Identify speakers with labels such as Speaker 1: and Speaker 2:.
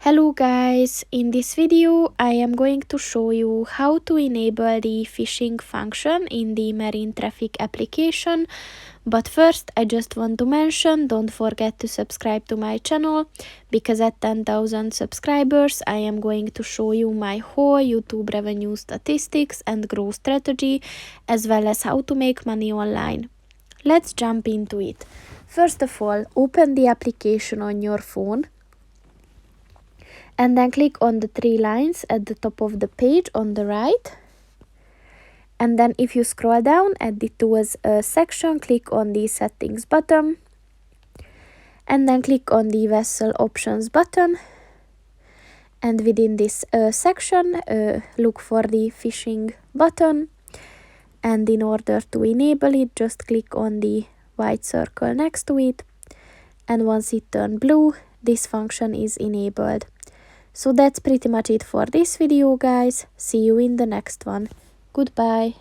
Speaker 1: Hello guys, in this video I am going to show you how to enable the fishing function in the marine traffic application. But first I just want to mention, don't forget to subscribe to my channel, because at 10,000 subscribers I am going to show you my whole YouTube revenue statistics and growth strategy, as well as how to make money online. Let's jump into it. First of all, open the application on your phone and then click on the three lines at the top of the page on the right. And then if you scroll down at the tools section, click on the settings button and then click on the vessel options button. And within this section, look for the fishing button, and in order to enable it, just click on the white circle next to it, and once it turns blue, this function is enabled. So that's pretty much it for this video, guys. See you in the next one. Goodbye.